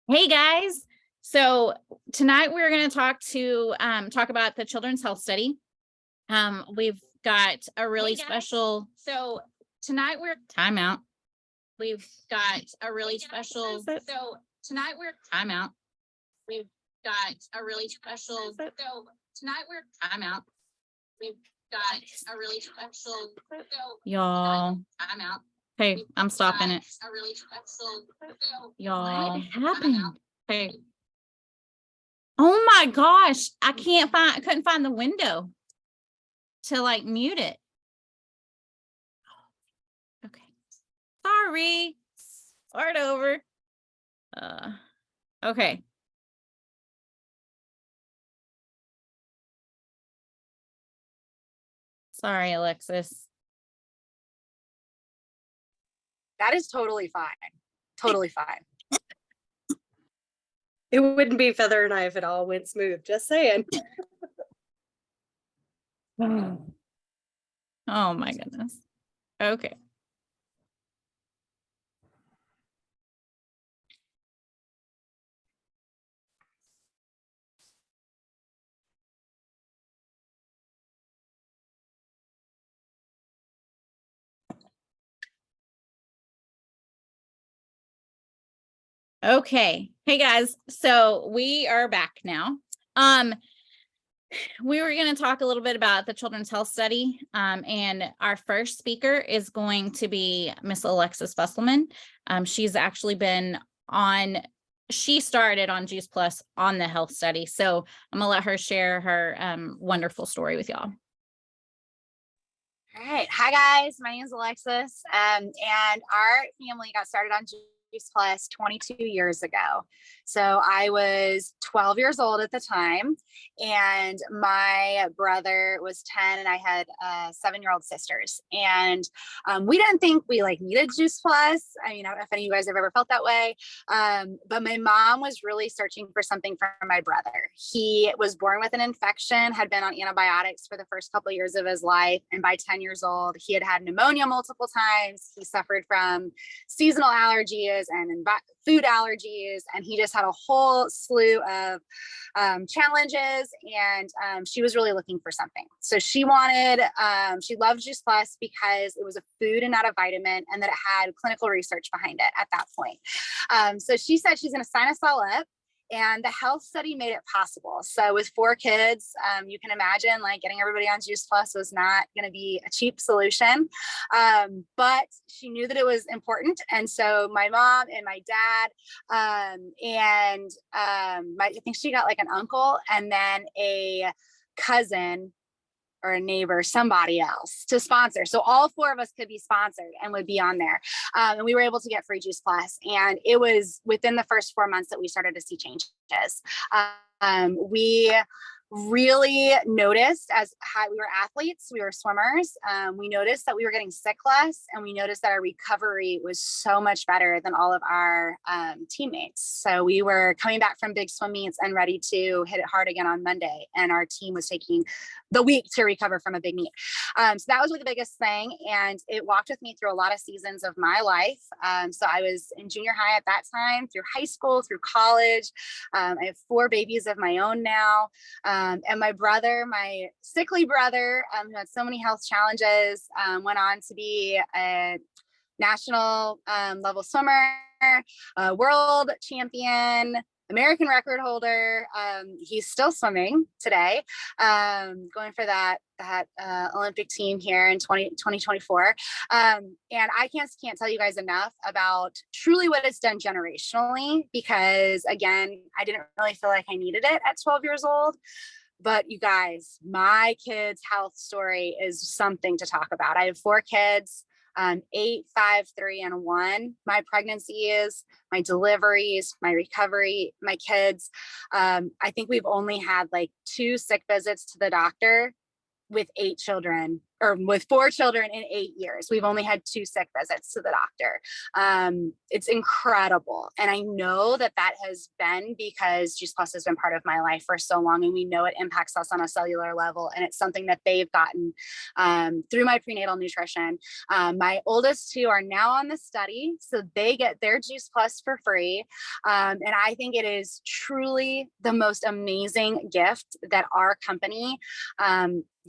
Hey guys. So tonight we're going to talk about the Children's Health Study. We've got a really special. So tonight we're timeout. We've got a really special. So tonight we're timeout. We've got a really special. So tonight we're timeout. We've got a really special. So y'all timeout. Hey, I'm stopping it. A really special. Y'all, what happened? Hey. Oh my gosh, I couldn't find the window to like mute it. Okay. Sorry. Start over. Okay. Sorry, Alexis. That is totally fine. Totally fine. It wouldn't be Feather and I if it all went smooth. Just saying. Oh my goodness. Okay. Okay. Hey guys. So we are back now. We were going to talk a little bit about the Children's Health Study. And our first speaker is going to be Miss Alexis Fusselman. She's actually been she started on Juice Plus on the health study. So I'm gonna let her share her wonderful story with y'all. All right. Hi guys, my name is Alexis. And our family got started on Juice Plus 22 years ago. So I was 12 years old at the time, and my brother was 10, and I had 7-year-old sisters. And we didn't think we needed Juice Plus. I mean, I don't know if any of you guys have ever felt that way. But my mom was really searching for something for my brother. He was born with an infection, had been on antibiotics for the first couple of years of his life. And by 10 years old, he had had pneumonia multiple times. He suffered from seasonal allergies and food allergies, and he just had a whole slew of challenges, and she was really looking for something. So she loved Juice Plus because it was a food and not a vitamin, and that it had clinical research behind it at that point. So she said she's going to sign us all up, and the health study made it possible. So with 4 kids, you can imagine getting everybody on Juice Plus was not going to be a cheap solution. But she knew that it was important. And so my mom and my dad, I think she got an uncle and then a cousin or a neighbor, somebody else to sponsor. So all 4 of us could be sponsored and would be on there. And we were able to get free Juice Plus. And it was within the first 4 months that we started to see changes. We really noticed as we were athletes, we were swimmers. We noticed that we were getting sick less, and we noticed that our recovery was so much better than all of our teammates. So we were coming back from big swim meets and ready to hit it hard again on Monday. And our team was taking the week to recover from a big meet. So that was really the biggest thing. And it walked with me through a lot of seasons of my life. So I was in junior high at that time, through high school, through college. I have 4 babies of my own now. And my brother, my sickly brother, who had so many health challenges, went on to be a national level swimmer, world champion, American record holder. He's still swimming today, going for that Olympic team here in 2024. And I can't tell you guys enough about truly what it's done generationally, because again, I didn't really feel like I needed it at 12 years old. But you guys, my kids' health story is something to talk about. I have 4 kids, 8, 5, 3, and 1. My pregnancies, my deliveries, my recovery, my kids. I think we've only had 2 sick visits to the doctor with 8 children, or with 4 children in 8 years. We've only had 2 sick visits to the doctor. It's incredible. And I know that that has been because Juice Plus has been part of my life for so long, and we know it impacts us on a cellular level. And it's something that they've gotten through my prenatal nutrition. My oldest 2 are now on the study, so they get their Juice Plus for free. And I think it is truly the most amazing gift that our company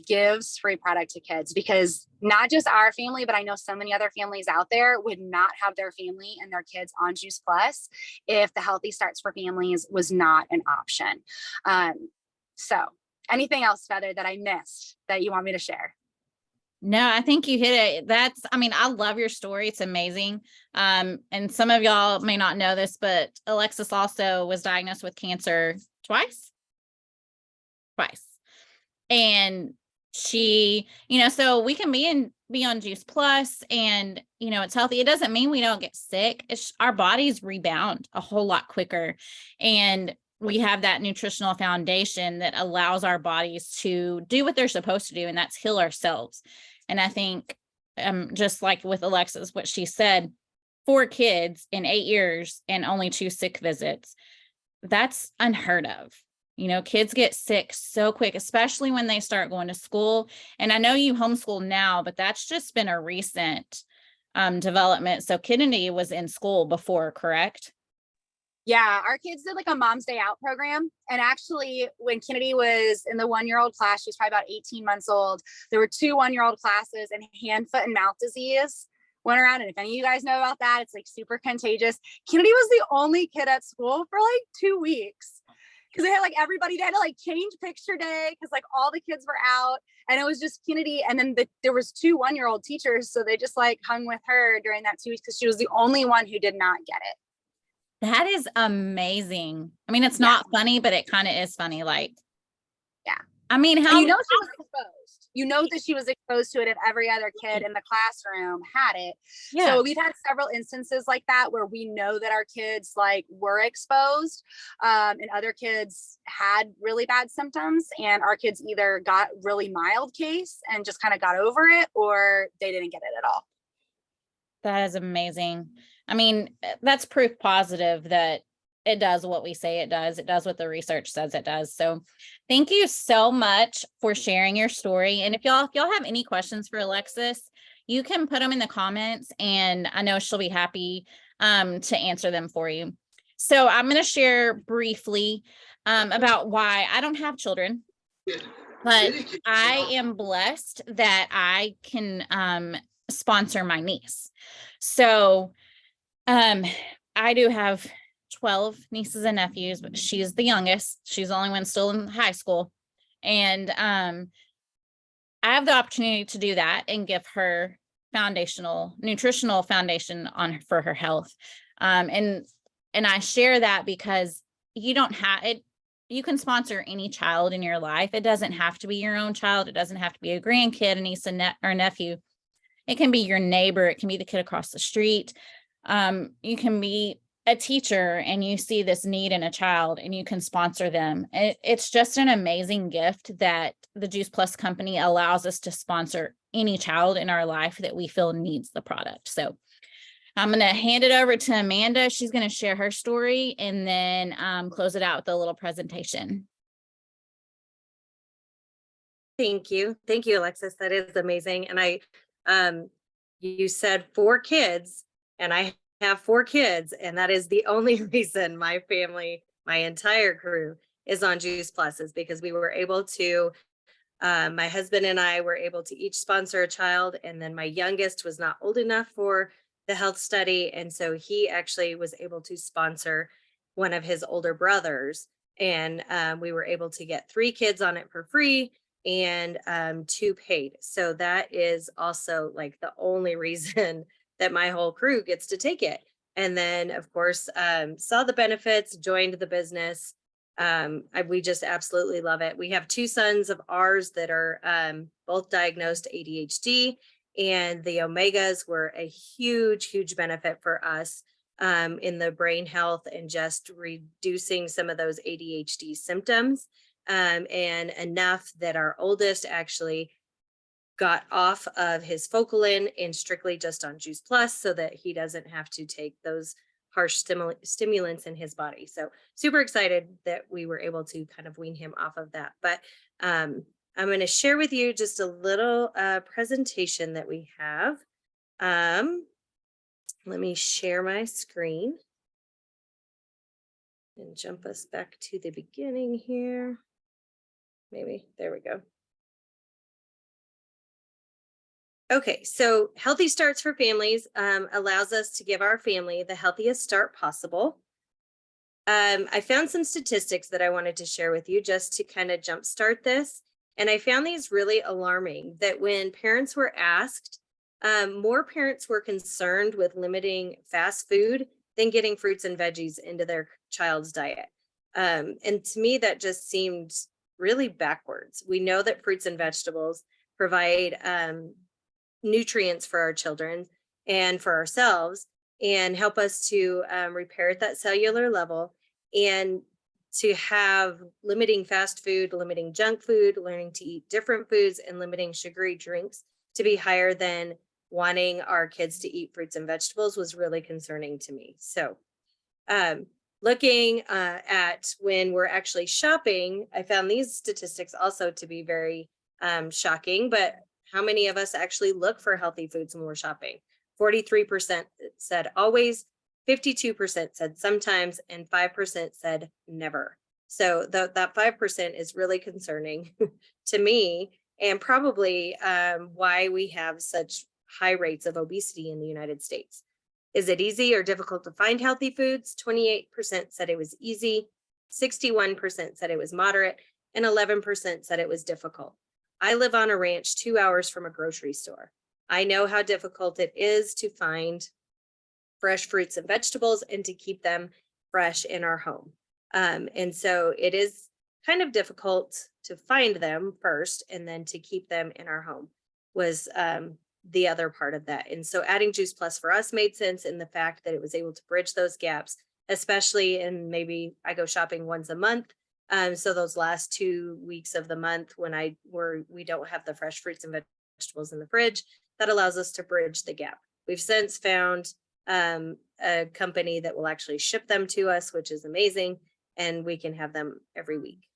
gives free product to kids, because not just our family, but I know so many other families out there would not have their family and their kids on Juice Plus if the Healthy Starts for Families was not an option. So anything else, Feather, that I missed that you want me to share? No, I think you hit it. I mean, I love your story. It's amazing. And some of y'all may not know this, but Alexis also was diagnosed with cancer twice. And she, so we can be on Juice Plus and, it's healthy. It doesn't mean we don't get sick. Our bodies rebound a whole lot quicker. And we have that nutritional foundation that allows our bodies to do what they're supposed to do, and that's heal ourselves. And I think, just like with Alexis, what she said, 4 kids in 8 years and only 2 sick visits, that's unheard of. Kids get sick so quick, especially when they start going to school. And I know you homeschool now, but that's just been a recent development. So Kennedy was in school before, correct? Yeah, our kids did like a Mom's Day Out program. And actually, when Kennedy was in the 1-year-old class, she was probably about 18 months old. There were 2 1-year-old classes, and hand, foot, and mouth disease went around. And if any of you guys know about that, it's like super contagious. Kennedy was the only kid at school for like 2 weeks, because they had like everybody, they had to like change picture day because like all the kids were out, and it was just Kennedy. And then there was 2 1-year-old teachers, so they just like hung with her during that 2 weeks because she was the only one who did not get it. That is amazing. I mean, it's not funny, but it kind of is funny. Like, yeah. I mean, she was exposed. That she was exposed to it if every other kid in the classroom had it. Yeah. So we've had several instances like that where we know that our kids like were exposed, and other kids had really bad symptoms, and our kids either got really mild case and just kind of got over it, or they didn't get it at all. That is amazing. I mean, that's proof positive that it does what we say it does. It does what the research says it does. So thank you so much for sharing your story. And if y'all have any questions for Alexis, you can put them in the comments, and I know she'll be happy to answer them for you. So I'm going to share briefly about why I don't have children, but I am blessed that I can sponsor my niece. So I do have 12 nieces and nephews, but she's the youngest. She's the only one still in high school. And I have the opportunity to do that and give her nutritional foundation for her health. And I share that because you don't have it. You can sponsor any child in your life. It doesn't have to be your own child. It doesn't have to be a grandkid, a niece or nephew. It can be your neighbor. It can be the kid across the street. You can be a teacher and you see this need in a child and you can sponsor them. It's just an amazing gift that the Juice Plus company allows us to sponsor any child in our life that we feel needs the product. So I'm going to hand it over to Amanda. She's going to share her story and then close it out with a little presentation. Thank you. Thank you, Alexis. That is amazing. And you said 4 kids, and I have 4 kids, and that is the only reason my family, my entire crew is on Juice Plus, is because we were able to, my husband and I were able to each sponsor a child, and then my youngest was not old enough for the health study. And so he actually was able to sponsor one of his older brothers. And we were able to get 3 kids on it for free and 2 paid. So that is also like the only reason that my whole crew gets to take it. And then of course, saw the benefits, joined the business. We just absolutely love it. We have 2 sons of ours that are both diagnosed ADHD, and the omegas were a huge benefit for us in the brain health and just reducing some of those ADHD symptoms. and enough that our oldest actually got off of his Focalin and strictly just on Juice Plus so that he doesn't have to take those harsh stimulants in his body. So super excited that we were able to kind of wean him off of that. But I'm going to share with you just a little presentation that we have. Let me share my screen and jump us back to the beginning here. Maybe, there we go. Okay, so Healthy Starts for Families allows us to give our family the healthiest start possible. I found some statistics that I wanted to share with you just to kind of jumpstart this. And I found these really alarming that when parents were asked, more parents were concerned with limiting fast food than getting fruits and veggies into their child's diet. And to me, that just seemed really backwards. We know that fruits and vegetables provide nutrients for our children and for ourselves and help us to repair at that cellular level, and to have limiting fast food, limiting junk food, learning to eat different foods, and limiting sugary drinks to be higher than wanting our kids to eat fruits and vegetables was really concerning to me. So looking at when we're actually shopping, I found these statistics also to be very shocking, but how many of us actually look for healthy foods when we're shopping? 43% said always, 52% said sometimes, and 5% said never. So that 5% is really concerning to me, and probably why we have such high rates of obesity in the United States. Is it easy or difficult to find healthy foods? 28% said it was easy, 61% said it was moderate, and 11% said it was difficult. I live on a ranch 2 hours from a grocery store. I know how difficult it is to find fresh fruits and vegetables and to keep them fresh in our home. And so it is kind of difficult to find them first and then to keep them in our home was the other part of that. And so adding Juice Plus for us made sense in the fact that it was able to bridge those gaps, especially in maybe I go shopping once a month. So those last 2 weeks of the month when we don't have the fresh fruits and vegetables in the fridge, that allows us to bridge the gap. We've since found a company that will actually ship them to us, which is amazing, and we can have them every week.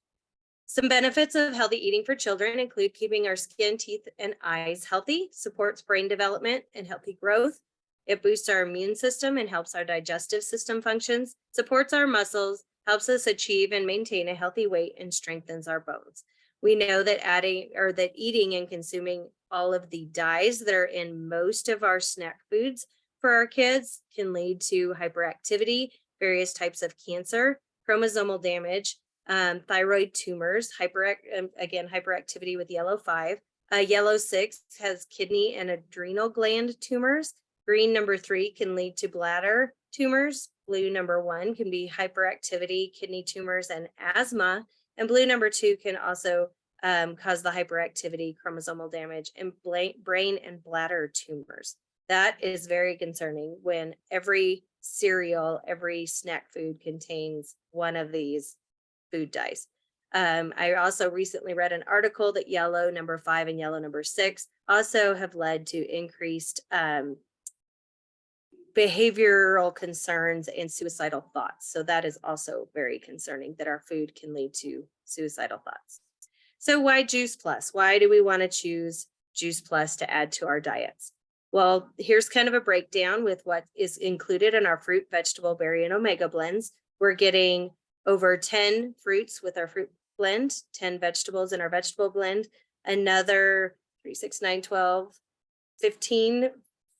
Some benefits of healthy eating for children include keeping our skin, teeth, and eyes healthy, supports brain development and healthy growth. It boosts our immune system and helps our digestive system functions, supports our muscles, helps us achieve and maintain a healthy weight, and strengthens our bones. We know that eating and consuming all of the dyes that are in most of our snack foods for our kids can lead to hyperactivity, various types of cancer, chromosomal damage, thyroid tumors, hyperactivity with yellow 5. Yellow 6 has kidney and adrenal gland tumors. Green number 3 can lead to bladder tumors. Blue number 1 can be hyperactivity, kidney tumors, and asthma. And blue number 2 can also cause the hyperactivity, chromosomal damage, and brain and bladder tumors. That is very concerning when every cereal, every snack food contains one of these food dyes. I also recently read an article that yellow number 5 and yellow number 6 also have led to increased behavioral concerns and suicidal thoughts. So that is also very concerning that our food can lead to suicidal thoughts. So why Juice Plus? Why do we want to choose Juice Plus to add to our diets? Well, here's kind of a breakdown with what is included in our fruit, vegetable, berry, and omega blends. We're getting over 10 fruits with our fruit blend, 10 vegetables in our vegetable blend, another 3, 6, 9, 12, 15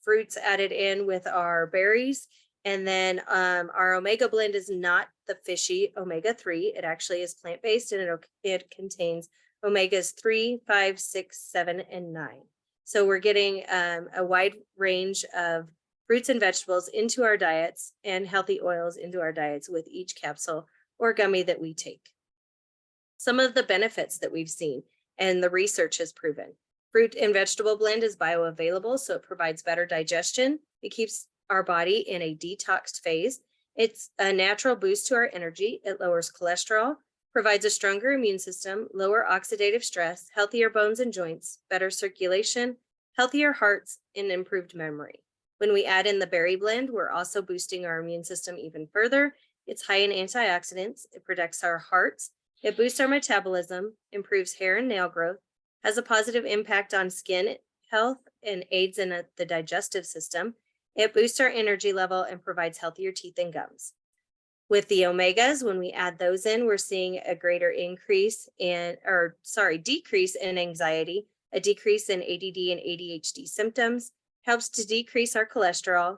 fruits added in with our berries. And then our omega blend is not the fishy omega-3. It actually is plant-based, and it contains omegas 3, 5, 6, 7, and 9. So we're getting a wide range of fruits and vegetables into our diets and healthy oils into our diets with each capsule or gummy that we take. Some of the benefits that we've seen and the research has proven. Fruit and vegetable blend is bioavailable, so it provides better digestion. It keeps our body in a detoxed phase. It's a natural boost to our energy. It lowers cholesterol, provides a stronger immune system, lower oxidative stress, healthier bones and joints, better circulation, healthier hearts, and improved memory. When we add in the berry blend, we're also boosting our immune system even further. It's high in antioxidants, it protects our hearts, it boosts our metabolism, improves hair and nail growth, has a positive impact on skin health, and aids in the digestive system. It boosts our energy level and provides healthier teeth and gums. With the omegas, when we add those in, we're seeing a greater decrease in anxiety, a decrease in ADD and ADHD symptoms, helps to decrease our cholesterol,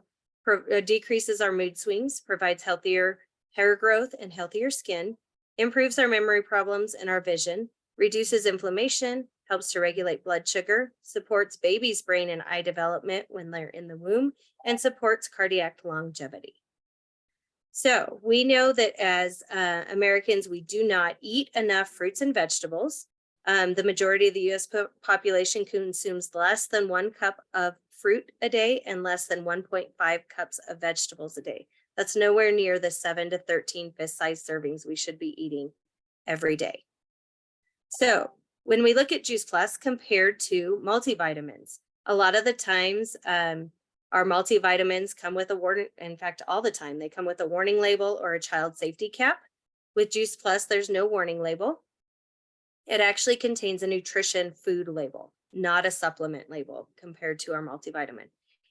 decreases our mood swings, provides healthier hair growth and healthier skin, improves our memory problems and our vision, reduces inflammation, helps to regulate blood sugar, supports baby's brain and eye development when they're in the womb, and supports cardiac longevity. So we know that as Americans, we do not eat enough fruits and vegetables. The majority of the US population consumes less than 1 cup of fruit a day and less than 1.5 cups of vegetables a day. That's nowhere near the 7 to 13 fist-sized servings we should be eating every day. So when we look at Juice Plus compared to multivitamins, a lot of the times our multivitamins come with a warning. In fact, all the time they come with a warning label or a child safety cap. With Juice Plus, there's no warning label. It actually contains a nutrition food label, not a supplement label compared to our multivitamin.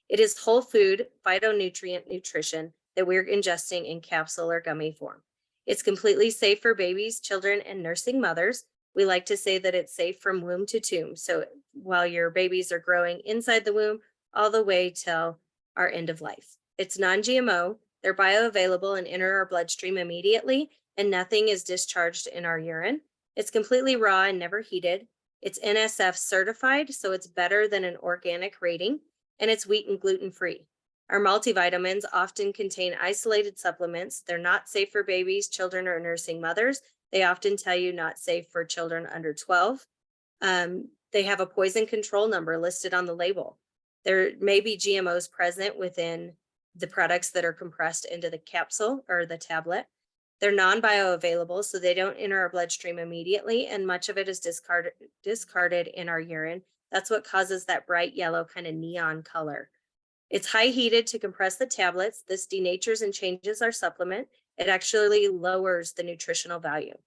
It is whole food phytonutrient nutrition that we're ingesting in capsule or gummy form. It's completely safe for babies, children, and nursing mothers. We like to say that it's safe from womb to tomb. So while your babies are growing inside the womb, all the way till our end of life. It's non-GMO, they're bioavailable and enter our bloodstream immediately, and nothing is discharged in our urine. It's completely raw and never heated. It's NSF certified, so it's better than an organic rating, and it's wheat and gluten-free. Our multivitamins often contain isolated supplements. They're not safe for babies, children, or nursing mothers. They often tell you not safe for children under 12. They have a poison control number listed on the label. There may be GMOs present within the products that are compressed into the capsule or the tablet. They're non-bioavailable, so they don't enter our bloodstream immediately, and much of it is discarded in our urine. That's what causes that bright yellow kind of neon color. It's high heated to compress the tablets. This denatures and changes our supplement. It actually lowers the nutritional value.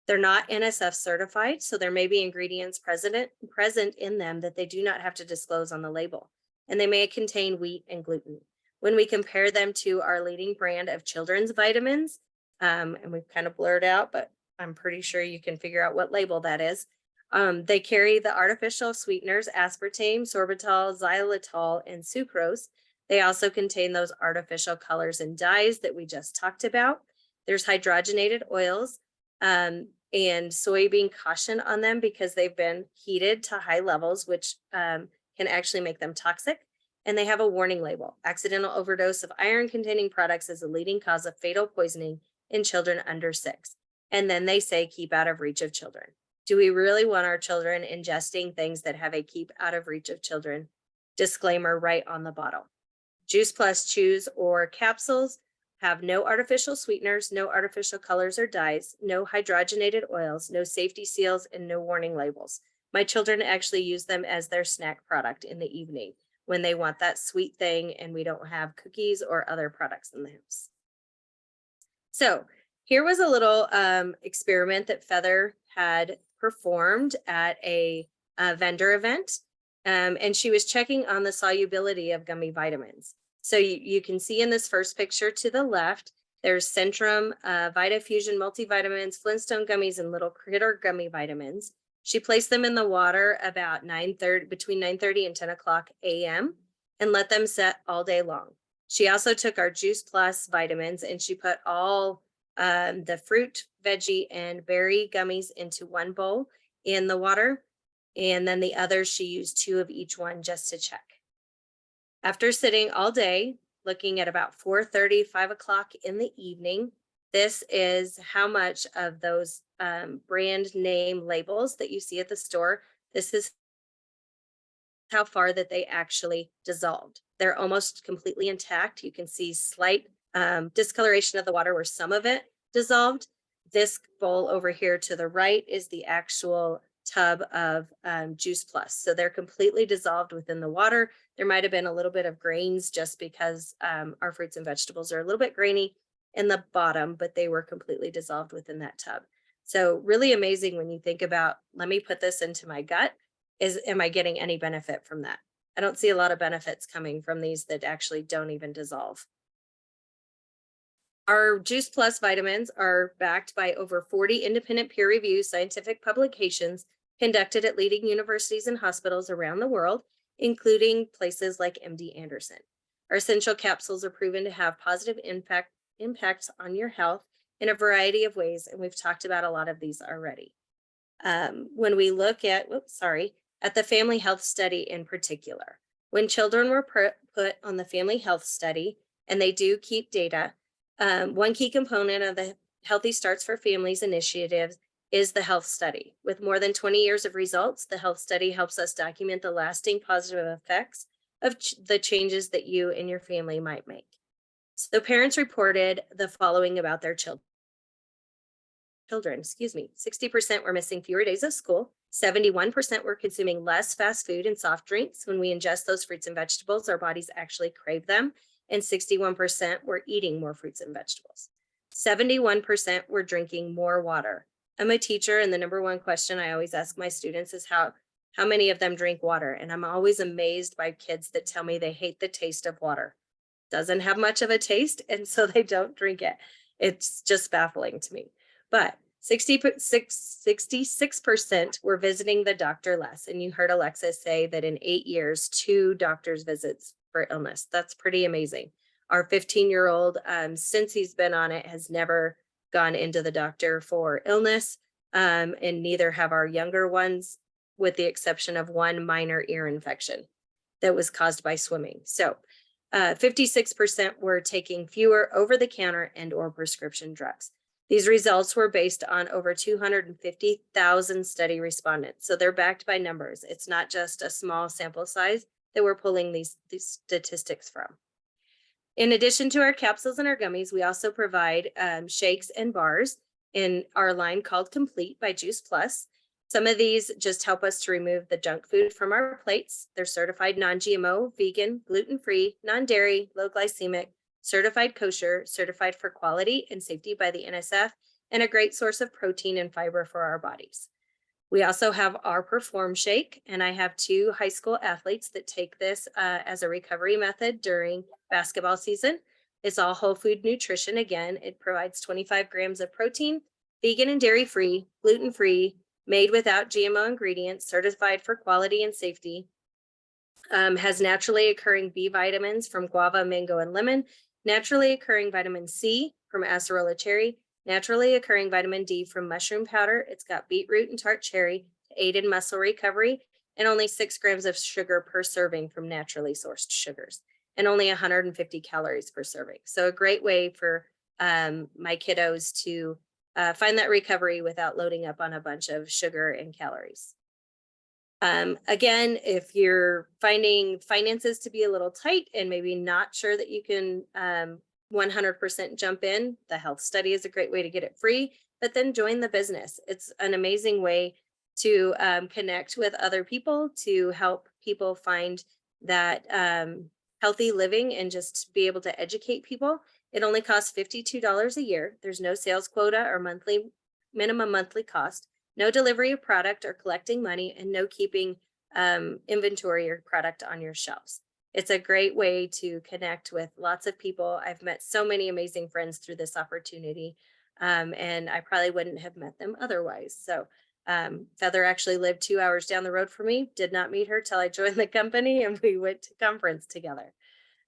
They're not NSF certified, so there may be ingredients present in them that they do not have to disclose on the label, and they may contain wheat and gluten. When we compare them to our leading brand of children's vitamins, and we've kind of blurred out, but I'm pretty sure you can figure out what label that is. They carry the artificial sweeteners, aspartame, sorbitol, xylitol, and sucrose. They also contain those artificial colors and dyes that we just talked about. There's hydrogenated oils and soybean caution on them because they've been heated to high levels, which can actually make them toxic. And they have a warning label. Accidental overdose of iron-containing products is a leading cause of fatal poisoning in children under 6. And then they say keep out of reach of children. Do we really want our children ingesting things that have a keep out of reach of children disclaimer right on the bottle? Juice Plus chews or capsules have no artificial sweeteners, no artificial colors or dyes, no hydrogenated oils, no safety seals, and no warning labels. My children actually use them as their snack product in the evening when they want that sweet thing and we don't have cookies or other products in the house. So here was a little experiment that Feather had performed at a vendor event. And she was checking on the solubility of gummy vitamins. So you can see in this first picture to the left, there's Centrum, VitaFusion multivitamins, Flintstone gummies, and Little Critter gummy vitamins. She placed them in the water about between 9:30 and 10 o'clock a.m. and let them set all day long. She also took our Juice Plus vitamins and she put all the fruit, veggie, and berry gummies into one bowl in the water. And then the others, she used 2 of each one just to check. After sitting all day, looking at about 4:30, 5 o'clock in the evening, this is how much of those brand name labels that you see at the store, this is how far that they actually dissolved. They're almost completely intact. You can see slight discoloration of the water where some of it dissolved, this bowl over here to the right is the actual tub of Juice Plus. So they're completely dissolved within the water. There might have been a little bit of grains just because our fruits and vegetables are a little bit grainy in the bottom, but they were completely dissolved within that tub. So really amazing when you think about, let me put this into my gut. Am I getting any benefit from that? I don't see a lot of benefits coming from these that actually don't even dissolve. Our Juice Plus vitamins are backed by over 40 independent peer-reviewed scientific publications conducted at leading universities and hospitals around the world, including places like MD Anderson. Our essential capsules are proven to have positive impacts on your health in a variety of ways, and we've talked about a lot of these already. When we look at, at the family health study in particular, when children were put on the family health study, and they do keep data, one key component of the Healthy Starts for Families initiative is the health study. With more than 20 years of results, the health study helps us document the lasting positive effects of the changes that you and your family might make. So parents reported the following about their children. 60% were missing fewer days of school. 71% were consuming less fast food and soft drinks. When we ingest those fruits and vegetables, our bodies actually crave them. And 61% were eating more fruits and vegetables. 71% were drinking more water. I'm a teacher, and the number one question I always ask my students is how many of them drink water? And I'm always amazed by kids that tell me they hate the taste of water. Doesn't have much of a taste, and so they don't drink it. It's just baffling to me. But 66% were visiting the doctor less. And you heard Alexis say that in 8 years, 2 doctor's visits for illness. That's pretty amazing. Our 15-year-old, since he's been on it, has never gone into the doctor for illness, and neither have our younger ones, with the exception of one minor ear infection that was caused by swimming. So 56% were taking fewer over-the-counter and or prescription drugs. These results were based on over 250,000 study respondents. So they're backed by numbers. It's not just a small sample size that we're pulling these statistics from. In addition to our capsules and our gummies, we also provide shakes and bars in our line called Complete by Juice Plus. Some of these just help us to remove the junk food from our plates. They're certified non-GMO, vegan, gluten-free, non-dairy, low glycemic, certified kosher, certified for quality and safety by the NSF, and a great source of protein and fiber for our bodies. We also have our Perform Shake, and I have 2 high school athletes that take this as a recovery method during basketball season. It's all whole food nutrition. Again, it provides 25 grams of protein, vegan and dairy-free, gluten-free, made without GMO ingredients, certified for quality and safety, has naturally occurring B vitamins from guava, mango, and lemon, naturally occurring vitamin C from acerola cherry, naturally occurring vitamin D from mushroom powder. It's got beetroot and tart cherry to aid in muscle recovery, and only 6 grams of sugar per serving from naturally sourced sugars, and only 150 calories per serving. So a great way for my kiddos to find that recovery without loading up on a bunch of sugar and calories. Again, if you're finding finances to be a little tight and maybe not sure that you can 100% jump in, the health study is a great way to get it free, but then join the business. It's an amazing way to connect with other people, to help people find that healthy living and just be able to educate people. It only costs $52 a year. There's no sales quota or minimum monthly cost, no delivery of product or collecting money, and no keeping inventory or product on your shelves. It's a great way to connect with lots of people. I've met so many amazing friends through this opportunity, and I probably wouldn't have met them otherwise. So Feather actually lived 2 hours down the road from me, did not meet her till I joined the company, and we went to conference together.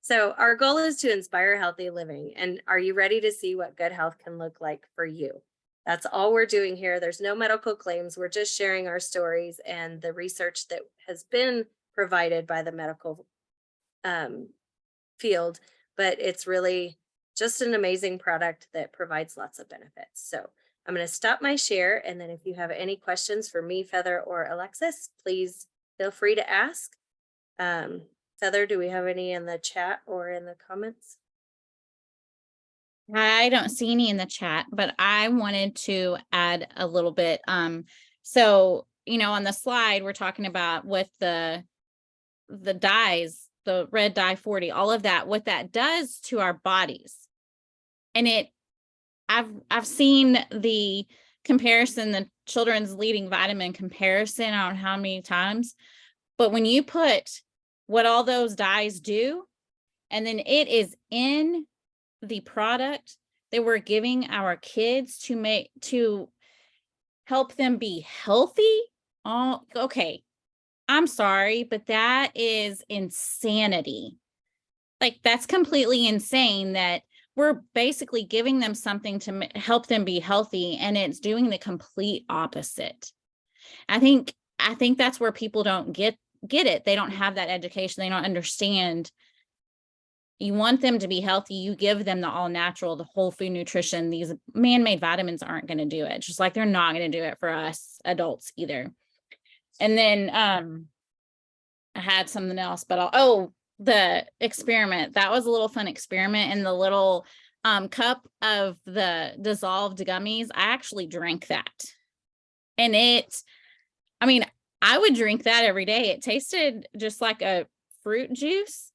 So our goal is to inspire healthy living. And are you ready to see what good health can look like for you? That's all we're doing here. There's no medical claims. We're just sharing our stories and the research that has been provided by the medical field, but it's really just an amazing product that provides lots of benefits. So I'm going to stop my share. And then if you have any questions for me, Feather, or Alexis, please feel free to ask. Feather, do we have any in the chat or in the comments? I don't see any in the chat, but I wanted to add a little bit. So, on the slide, we're talking about with the dyes, the red dye 40, all of that, what that does to our bodies. And I've seen the comparison, the children's leading vitamin comparison on how many times, but when you put what all those dyes do, and then it is in the product that we're giving our kids to help them be healthy. Oh, okay. I'm sorry, but that is insanity. Like, that's completely insane that we're basically giving them something to help them be healthy, and it's doing the complete opposite. I think that's where people don't get it. They don't have that education. They don't understand. You want them to be healthy, you give them the all natural, the whole food nutrition. These man-made vitamins aren't going to do it, just like they're not going to do it for us adults either. And then I had something else, but the experiment. That was a little fun experiment. In the little cup of the dissolved gummies, I actually drank that. And I would drink that every day. It tasted just like a fruit juice,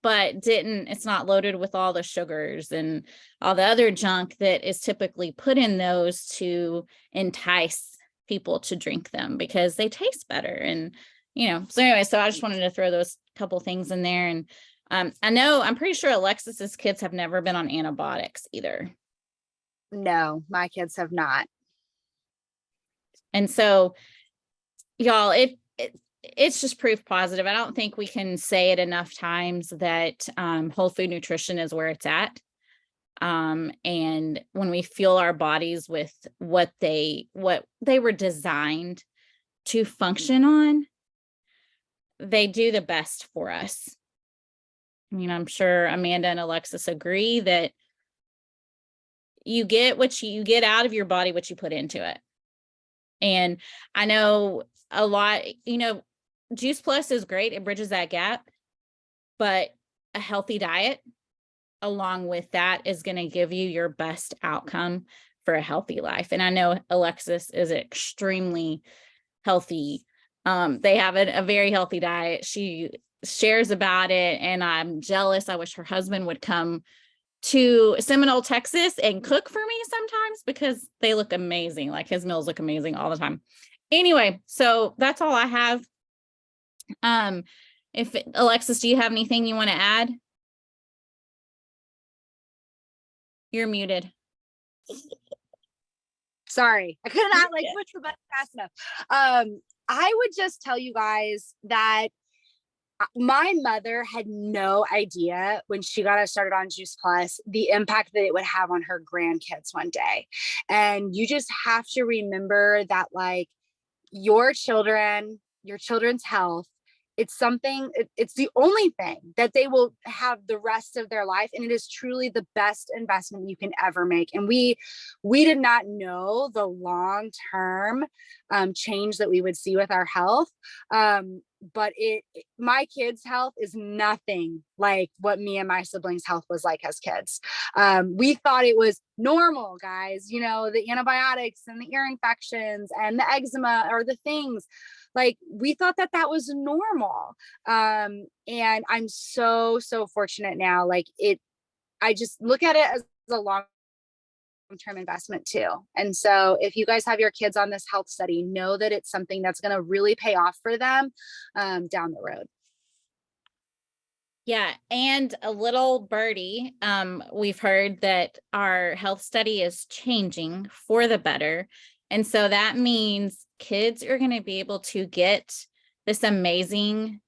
but it's not loaded with all the sugars and all the other junk that is typically put in those to entice people to drink them because they taste better. And, so anyway, so I just wanted to throw those couple things in there. And I'm pretty sure Alexis's kids have never been on antibiotics either. No, my kids have not. And so, y'all, it's just proof positive. I don't think we can say it enough times that whole food nutrition is where it's at. And when we fuel our bodies with what they were designed to function on, they do the best for us. I'm sure Amanda and Alexis agree that you get what you get out of your body, what you put into it. And I know a lot, Juice Plus is great. It bridges that gap, but a healthy diet along with that is going to give you your best outcome for a healthy life. And I know Alexis is extremely healthy. They have a very healthy diet. She shares about it, and I'm jealous. I wish her husband would come to Seminole, Texas and cook for me sometimes because they look amazing. Like, his meals look amazing all the time. Anyway, so that's all I have. Alexis, do you have anything you want to add? You're muted. Sorry, I could not push the button fast enough. I would just tell you guys that my mother had no idea when she got us started on Juice Plus, the impact that it would have on her grandkids one day. And you just have to remember that, your children's health, it's the only thing that they will have the rest of their life. And it is truly the best investment you can ever make. And we did not know the long-term change that we would see with our health. But my kids' health is nothing like what me and my siblings' health was like as kids. We thought it was normal, guys, the antibiotics and the ear infections and the eczema or the things. We thought that was normal. And I'm so fortunate now. I just look at it as a long-term investment too. And so if you guys have your kids on this health study, know that it's something that's going to really pay off for them down the road. Yeah. And a little birdie, we've heard that our health study is changing for the better. And so that means kids are going to be able to get this amazing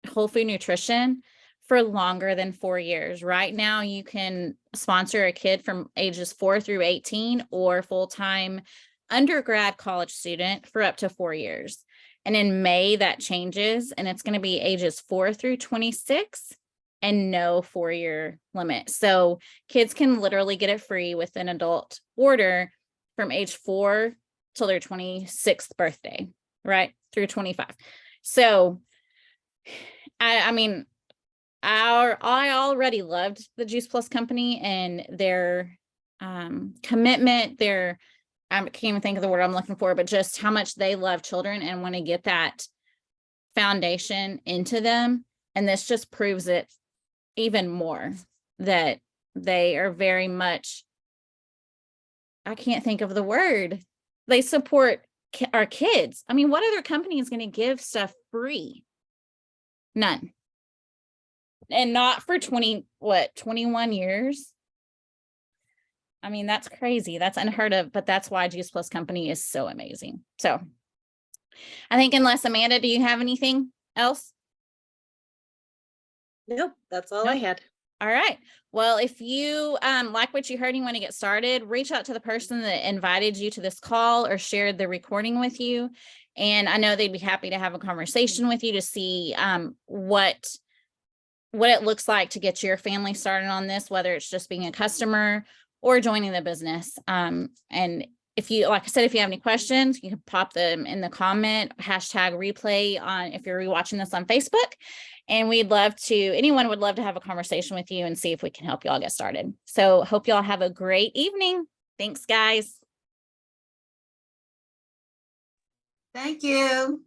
whole food nutrition for longer than 4 years. Right now, you can sponsor a kid from ages 4 through 18 or full-time undergrad college student for up to 4 years. And in May, that changes, and it's going to be ages 4 through 26 and no 4-year limit. So kids can literally get it free with an adult order from age 4 till their 26th birthday, right? Through 25. So, I I already loved the Juice Plus company and their commitment, their, I can't even think of the word I'm looking for, but just how much they love children and want to get that foundation into them. And this just proves it even more, that they are very much, I can't think of the word, they support our kids. I mean, what other company is going to give stuff free? None. And not for 21 years. I mean, that's crazy. That's unheard of, but that's why Juice Plus company is so amazing. So I think, unless Amanda, do you have anything else? Nope, that's all I had. All right. Well, if you like what you heard and you want to get started, reach out to the person that invited you to this call or shared the recording with you. And I know they'd be happy to have a conversation with you to see what it looks like to get your family started on this, whether it's just being a customer or joining the business. And if you, like I said, if you have any questions, you can pop them in the comment, #replay on, if you're rewatching this on Facebook. And anyone would love to have a conversation with you and see if we can help y'all get started. So hope y'all have a great evening. Thanks, guys. Thank you.